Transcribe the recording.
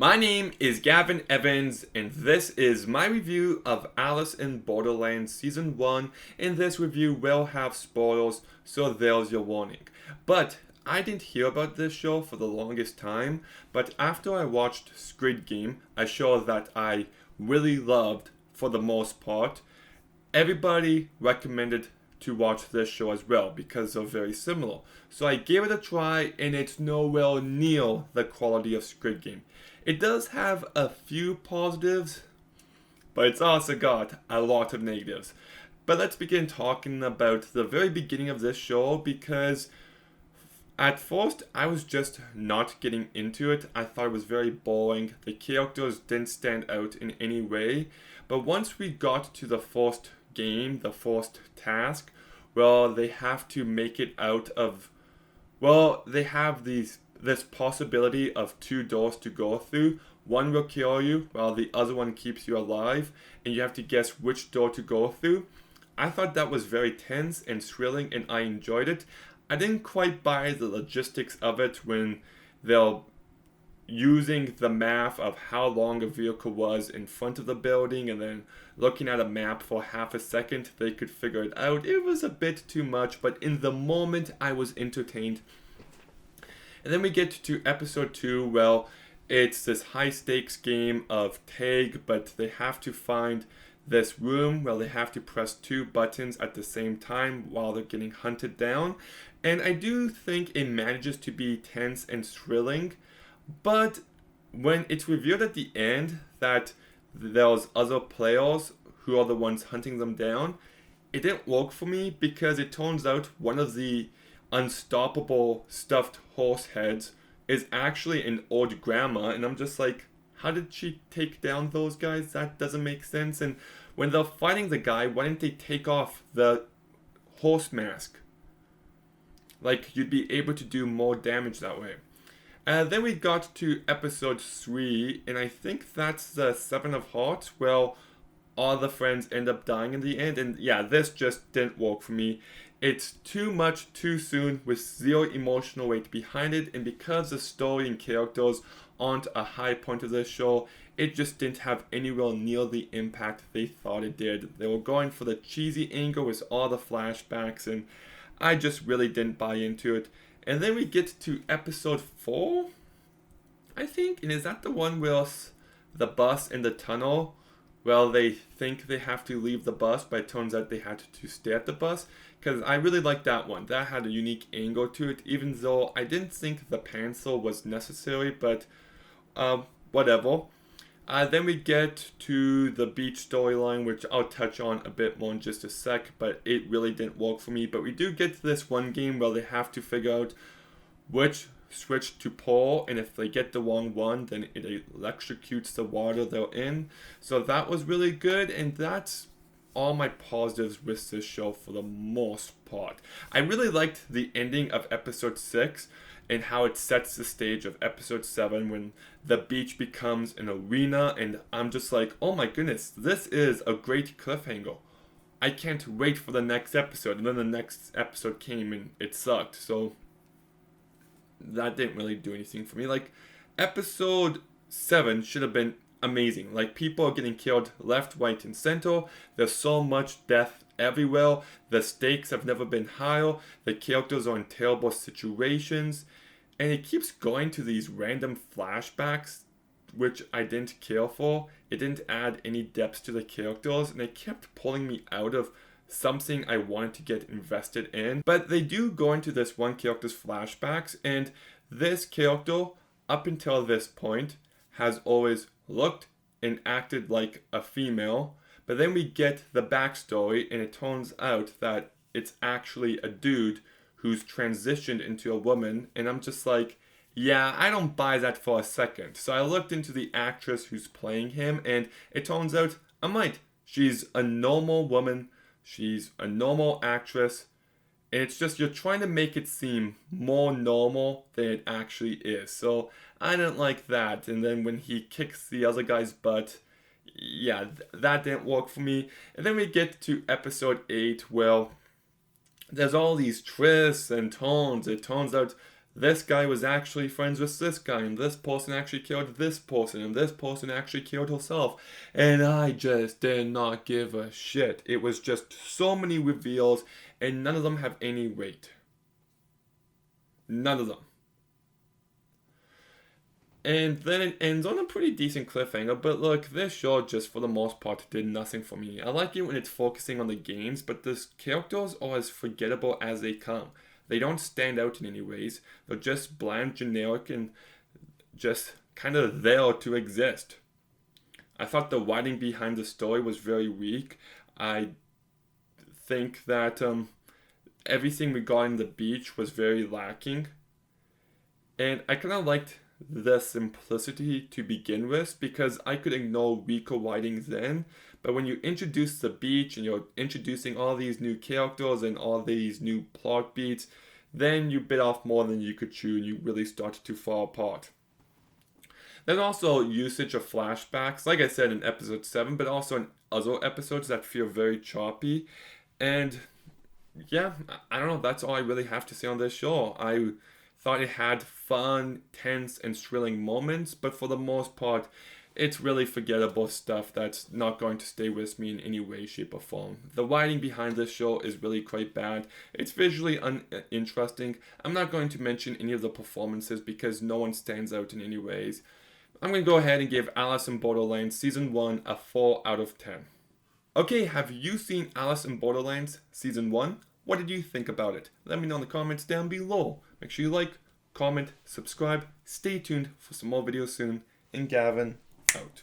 My name is Gavin Evans, and this is my review of Alice in Borderlands Season 1. And this review will have spoilers, so there's your warning. But I didn't hear about this show for the longest time, but after I watched Squid Game, a show that I really loved for the most part, everybody recommended to watch this show as well because they're very similar. So I gave it a try, and it's nowhere near the quality of Squid Game. It does have a few positives, but it's also got a lot of negatives. But let's begin talking about the very beginning of this show because at first I was just not getting into it. I thought it was very boring. The characters didn't stand out in any way. But once we got to the first game, the first task, well, they have to make it out of, well, they have this possibility of two doors to go through. One will kill you while the other one keeps you alive, and you have to guess which door to go through. I thought that was very tense and thrilling, and I enjoyed it. I didn't quite buy the logistics of it when they're using the math of how long a vehicle was in front of the building and then looking at a map for half a second they could figure it out. It was a bit too much, but in the moment I was entertained. And then we get to episode 2. Well, it's this high stakes game of tag, but they have to find this room where they have to press two buttons at the same time while they're getting hunted down. And I do think it manages to be tense and thrilling, but when it's revealed at the end that there's other players who are the ones hunting them down, it didn't work for me because it turns out one of the unstoppable stuffed horse heads is actually an old grandma, and I'm just like, how did she take down those guys? That doesn't make sense. And when they're fighting the guy, why didn't they take off the horse mask? Like, you'd be able to do more damage that way. Then we got to episode 3, and I think that's the Seven of Hearts. Well, all the friends end up dying in the end, and yeah, this just didn't work for me. It's too much too soon with zero emotional weight behind it, and because the story and characters aren't a high point of this show, it just didn't have anywhere near the impact they thought it did. They were going for the cheesy angle with all the flashbacks, and I just really didn't buy into it. And then we get to episode 4, I think, and is that the one with the bus in the tunnel? Well, they think they have to leave the bus, but it turns out they had to stay at the bus. Because I really liked that one. That had a unique angle to it, even though I didn't think the pencil was necessary, but whatever. Then we get to the beach storyline, which I'll touch on a bit more in just a sec, but it really didn't work for me. But we do get to this one game where they have to figure out which switch to pull, and if they get the wrong one, then it electrocutes the water they're in. So that was really good, and that's all my positives with this show for the most part. I really liked the ending of episode 6 and how it sets the stage of episode 7 when the beach becomes an arena, and I'm just like, oh my goodness, this is a great cliffhanger. I can't wait for the next episode. And then the next episode came and it sucked, so that didn't really do anything for me. Like, episode 7 should have been amazing. Like, people are getting killed left, right, and center. There's so much death everywhere. The stakes have never been higher. The characters are in terrible situations. And it keeps going to these random flashbacks, which I didn't care for. It didn't add any depth to the characters, and it kept pulling me out of something I wanted to get invested in. But they do go into this one character's flashbacks, and this character, up until this point, has always looked and acted like a female. But then we get the backstory, and it turns out that it's actually a dude who's transitioned into a woman, and I'm just like, yeah, I don't buy that for a second. So I looked into the actress who's playing him, and it turns out I'm right. She's a normal woman. She's a normal actress. And it's just you're trying to make it seem more normal than it actually is. So I didn't like that. And then when he kicks the other guy's butt, yeah, that didn't work for me. And then we get to episode 8, where there's all these twists and turns. It turns out this guy was actually friends with this guy, and this person actually killed this person, and this person actually killed herself. And I just did not give a shit. It was just so many reveals, and none of them have any weight. None of them. And then it ends on a pretty decent cliffhanger, but look, this show just for the most part did nothing for me. I like it when it's focusing on the games, but the characters are as forgettable as they come. They don't stand out in any ways. They're just bland, generic, and just kind of there to exist. I thought the writing behind the story was very weak. I think that everything regarding the beach was very lacking. And I kind of liked the simplicity to begin with because I could ignore weaker writing then. But when you introduce the beach and you're introducing all these new characters and all these new plot beats, then you bit off more than you could chew and you really started to fall apart. Then also usage of flashbacks, like I said in episode 7, but also in other episodes that feel very choppy. And yeah, I don't know, that's all I really have to say on this show. I thought it had fun, tense, and thrilling moments, but for the most part, it's really forgettable stuff that's not going to stay with me in any way, shape, or form. The writing behind this show is really quite bad. It's visually uninteresting. I'm not going to mention any of the performances because no one stands out in any ways. I'm going to go ahead and give Alice in Borderlands Season 1 a 4 out of 10. Okay, have you seen Alice in Borderlands Season 1? What did you think about it? Let me know in the comments down below. Make sure you like, comment, subscribe, stay tuned for some more videos soon, and Gavin, out.